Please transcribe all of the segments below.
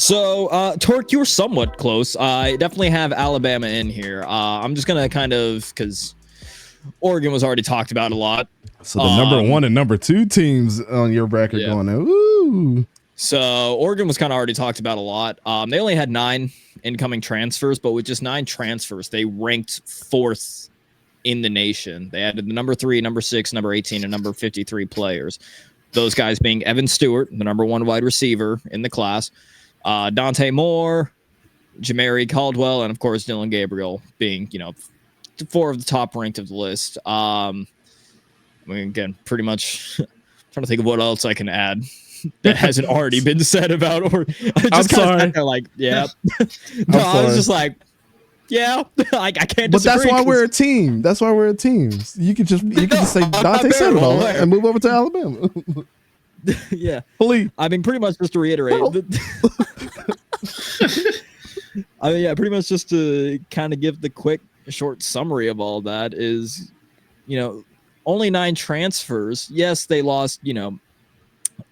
So, Torque, you were somewhat close. I definitely have Alabama in here. I'm just going to kind of, because Oregon was already talked about a lot. So the number 1 and number 2 teams on your bracket going there. Woo! So Oregon was kind of already talked about a lot. They only had 9 incoming transfers, but with just 9 transfers, they ranked 4th in the nation. They added the number 3, number 6, number 18, and number 53 players. Those guys being Evan Stewart, the number 1 wide receiver in the class, Dante Moore, Jamari Caldwell, and of course Dylan Gabriel being, 4 of the top ranked of the list. I mean, again, pretty much trying to think of what else I can add that hasn't already been said about. Or I'm sorry. Yeah. No, I was just like, yeah, I can't disagree. But that's why we're a team. That's why we're a team. You can just say Dante said it all and move over to Alabama. Yeah. Please. I mean, pretty much just to reiterate. I mean, yeah, pretty much just to kind of give the quick, short summary of all that is, only 9 transfers. Yes, they lost,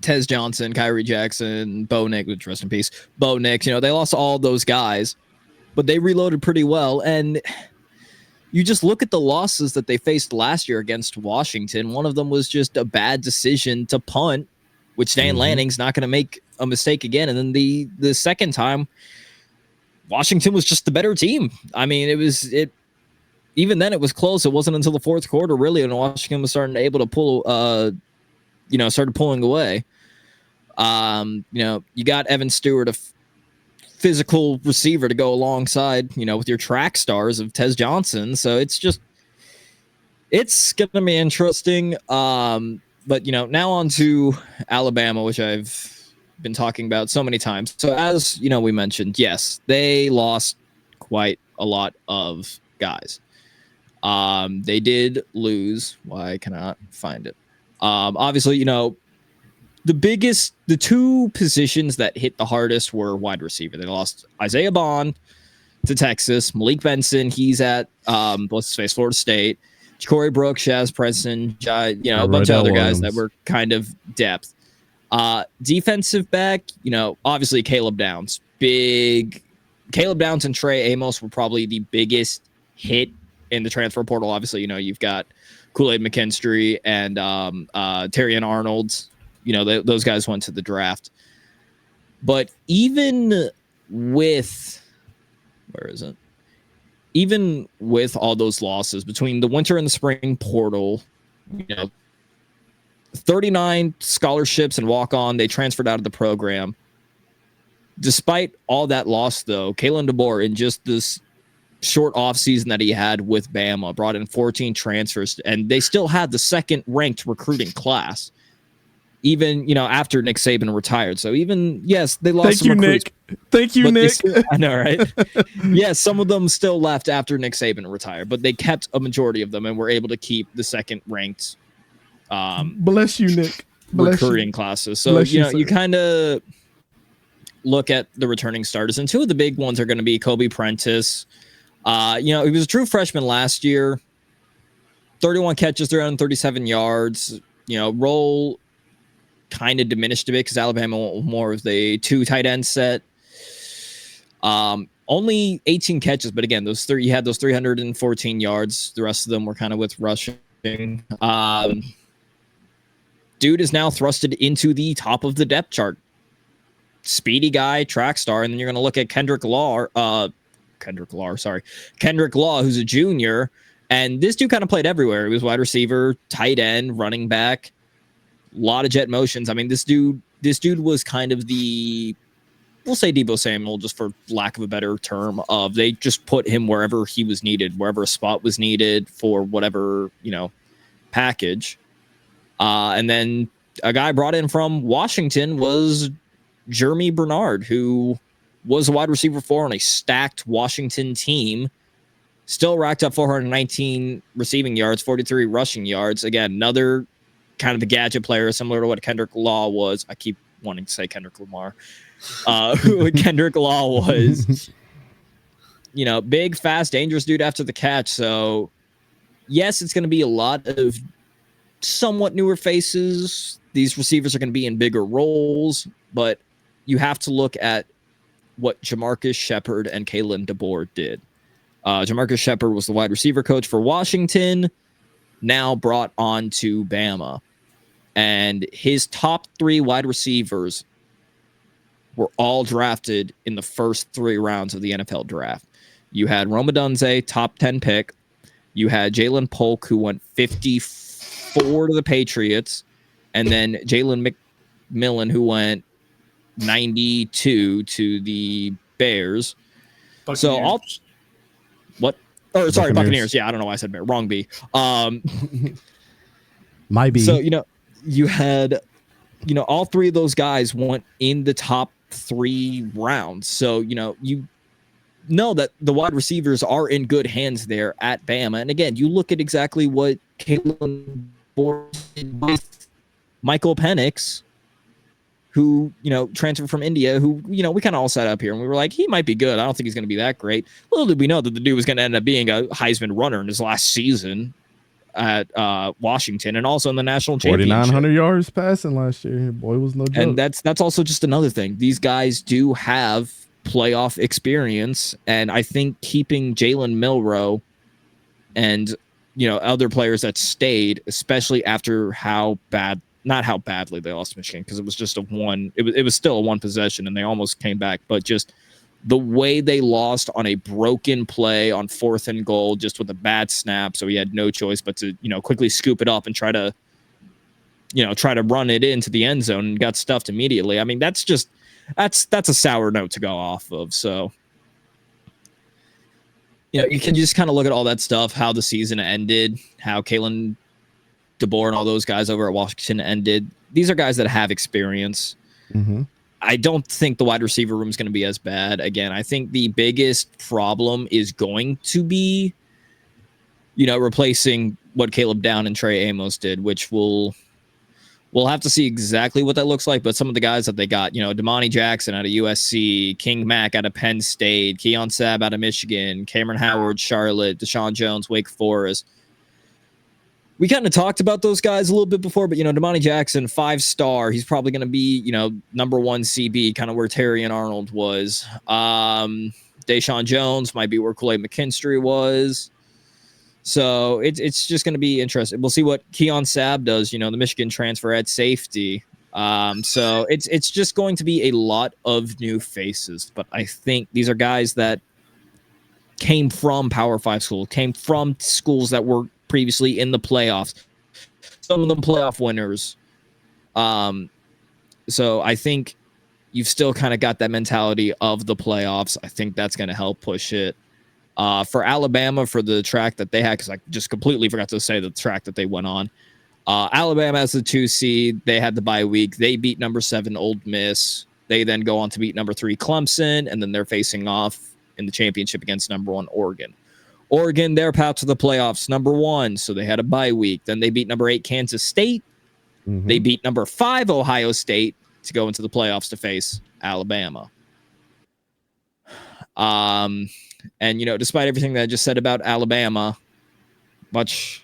Tez Johnson, Kyrie Jackson, Bo Nix, which rest in peace, Bo Nix. They lost all those guys, but they reloaded pretty well. And you just look at the losses that they faced last year against Washington. One of them was just a bad decision to punt, which Dan Lanning's not going to make a mistake again. And then the second time, Washington was just the better team. I mean, even then it was close. It wasn't until the fourth quarter, really, when Washington was starting to able to pull, started pulling away. You got Evan Stewart, a physical receiver to go alongside, with your track stars of Tez Johnson. So it's going to be interesting. But, now on to Alabama, which I've been talking about so many times. So as, we mentioned, yes, they lost quite a lot of guys. They did lose. Why I cannot find it. Obviously, the 2 positions that hit the hardest were wide receiver. They lost Isaiah Bond to Texas. Malik Benson, he's at Florida State. Corey Brooks, Shaz Preston, a bunch of other guys that were kind of depth. Defensive back, obviously Caleb Downs. Caleb Downs and Trey Amos were probably the biggest hit in the transfer portal. Obviously, you've got Kool-Aid McKinstry and Terrion Arnold. Those guys went to the draft. But even with all those losses between the winter and the spring portal, 39 scholarships and walk-on, they transferred out of the program. Despite all that loss, though, Kalen DeBoer, in just this short offseason that he had with Bama, brought in 14 transfers, and they still had the second-ranked recruiting class, even, after Nick Saban retired. So even, yes, they lost some recruits. Thank you, Nick. I know, right? Yes, some of them still left after Nick Saban retired, but they kept a majority of them and were able to keep the second-ranked bless you, Nick. Recruiting classes. So, you kind of look at the returning starters, and 2 of the big ones are going to be Kobe Prentice. He was a true freshman last year, 31 catches, 337 yards. Role kind of diminished a bit because Alabama went more of the 2 tight end set. Only 18 catches, but again, you had those 314 yards. The rest of them were kind of with rushing. Dude is now thrusted into the top of the depth chart. Speedy guy, track star, and then you're going to look at Kendrick Law, who's a junior, and this dude kind of played everywhere. He was wide receiver, tight end, running back, a lot of jet motions. I mean, this dude was kind of we'll say Deebo Samuel, just for lack of a better term, they just put him wherever he was needed, wherever a spot was needed for whatever, package. And then a guy brought in from Washington was Jeremy Bernard, who was a wide receiver 4 on a stacked Washington team, still racked up 419 receiving yards, 43 rushing yards. Again, another kind of a gadget player, similar to what Kendrick Law was. I keep wanting to say Kendrick Lamar. What Kendrick Law was. Big, fast, dangerous dude after the catch. So, yes, it's going to be a lot of somewhat newer faces. These receivers are going to be in bigger roles, but you have to look at what Jamarcus Shepard and Kalen DeBoer did. Jamarcus Shepard was the wide receiver coach for Washington, now brought on to Bama. And his top 3 wide receivers were all drafted in the first 3 rounds of the NFL draft. You had Rome Odunze, top 10 pick. You had Jalen Polk, who went 54 to the Patriots. And then Jalen McMillan, who went 92 to the Bears. Buccaneers. So all what? Oh, sorry, Buccaneers. Yeah, I don't know why I said Bear. Wrong B. My B. So you had all 3 of those guys went in the top 3 rounds. So you know that the wide receivers are in good hands there at Bama. And again, you look at exactly what Kalen DeBoer did with Michael Penix, who, transferred from India, who, we kind of all sat up here and we were like, he might be good. I don't think he's going to be that great. Little did we know that the dude was going to end up being a Heisman runner in his last season at Washington and also in the national championship. 4,900 yards passing last year. Boy, was no joke. And that's also just another thing. These guys do have playoff experience, and I think keeping Jalen Milroe and, other players that stayed, especially after not how badly they lost Michigan, because it was just it was still a 1 possession and they almost came back, but just the way they lost on a broken play on 4th and goal, just with a bad snap. So he had no choice but to, quickly scoop it up and try to run it into the end zone and got stuffed immediately. I mean, that's a sour note to go off of. So, you can just kind of look at all that stuff, how the season ended, how Kalen DeBoer and all those guys over at Washington ended. These are guys that have experience. Mm-hmm. I don't think the wide receiver room is going to be as bad. Again, I think the biggest problem is going to be, replacing what Caleb Down and Trey Amos did, which we'll have to see exactly what that looks like. But some of the guys that they got, Damani Jackson out of USC, King Mack out of Penn State, Keon Sabb out of Michigan, Cameron Howard, Charlotte, Deshaun Jones, Wake Forest. We kind of talked about those guys a little bit before, but, Damani Jackson, 5-star. He's probably going to be, number 1 CB, kind of where Terry and Arnold was. Deshaun Jones might be where Kool-Aid McKinstry was. So it's just going to be interesting. We'll see what Keon Sabb does, the Michigan transfer at safety. So it's just going to be a lot of new faces. But I think these are guys that came from Power 5 schools, came from schools that were previously in the playoffs, some of them playoff winners. So I think you've still kind of got that mentality of the playoffs. I think that's going to help push it. For Alabama, for the track that they had, because I just completely forgot to say the track that they went on. Alabama as the 2 seed, they had the bye week. They beat number 7 Ole Miss. They then go on to beat number 3 Clemson, and then they're facing off in the championship against number 1 Oregon. Oregon, their path to the playoffs, number 1, so they had a bye week. Then they beat number 8 Kansas State. Mm-hmm. They beat number 5 Ohio State to go into the playoffs to face Alabama. And, despite everything that I just said about Alabama, much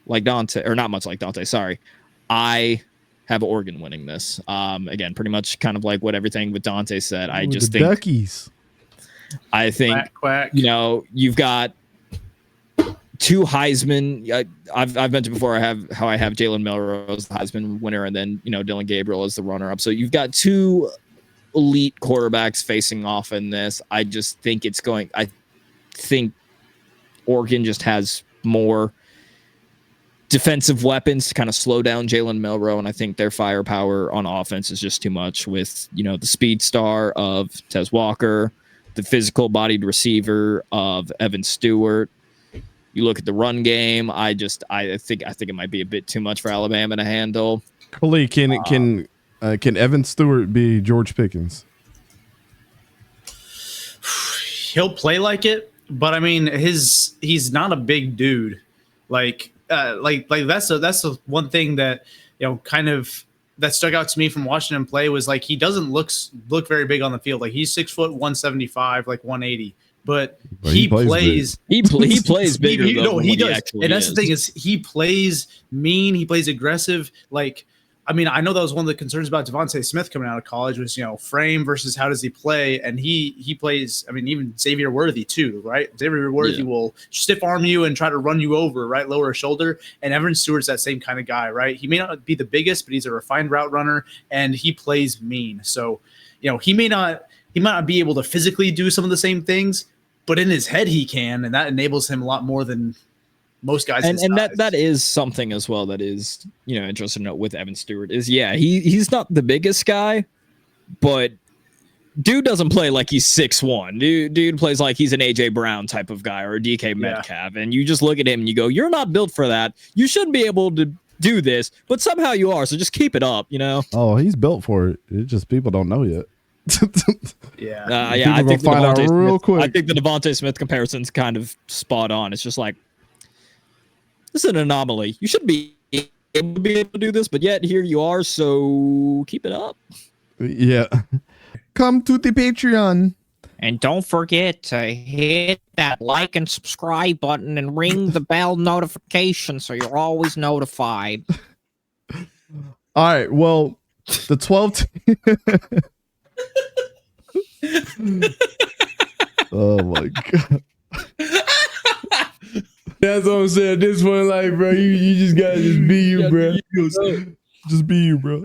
like Dante, or not much like Dante, sorry, I have Oregon winning this. Again, pretty much kind of like what everything with Dante said. I just think Duckies. I think, quack. You've got 2 Heisman. I've mentioned before I have Jalen Milroe as the Heisman winner, and then Dylan Gabriel as the runner-up. So you've got 2 elite quarterbacks facing off in this. I just think I think Oregon just has more defensive weapons to kind of slow down Jalen Milroe, and I think their firepower on offense is just too much with the speed star of Tez Walker, the physical bodied receiver of Evan Stewart. You look at the run game. I think it might be a bit too much for Alabama to handle. Coley, can Evan Stewart be George Pickens? He'll play like it, but I mean, he's not a big dude. Like that's the one thing that kind of that stuck out to me from watching him play was like he doesn't look very big on the field. Like he's 6 foot 175, like 180. But he plays bigger. He does, and that's the thing is he plays mean. He plays aggressive. Like I mean, I know that was one of the concerns about Devontae Smith coming out of college was, frame versus how does he play? And he plays, I mean, even Xavier Worthy too, right? Xavier Worthy will stiff arm you and try to run you over, right? Lower shoulder. And Evan Stewart's that same kind of guy, right? He may not be the biggest, but he's a refined route runner and he plays mean. So, he might not be able to physically do some of the same things, but in his head he can, and that enables him a lot more than most guys. And that is something as well that is, interesting to note with Evan Stewart is, he's not the biggest guy, but dude doesn't play like he's 6'1". Dude plays like he's an AJ Brown type of guy or a DK Metcalf. And you just look at him and you go, you're not built for that. You shouldn't be able to do this, but somehow you are. So just keep it up, Oh, he's built for it. It's just people don't know yet. I think find out real quick. I think the Devontae Smith comparison's kind of spot on. It's just like, this is an anomaly. You shouldn't be able to do this, but yet here you are. So keep it up. Yeah. Come to the Patreon. And don't forget to hit that like and subscribe button and ring the bell notification so you're always notified. All right. Well, the 12. Oh my God. That's what I'm saying. At this point, like, bro, you just gotta just be you, bro. Just be you, bro.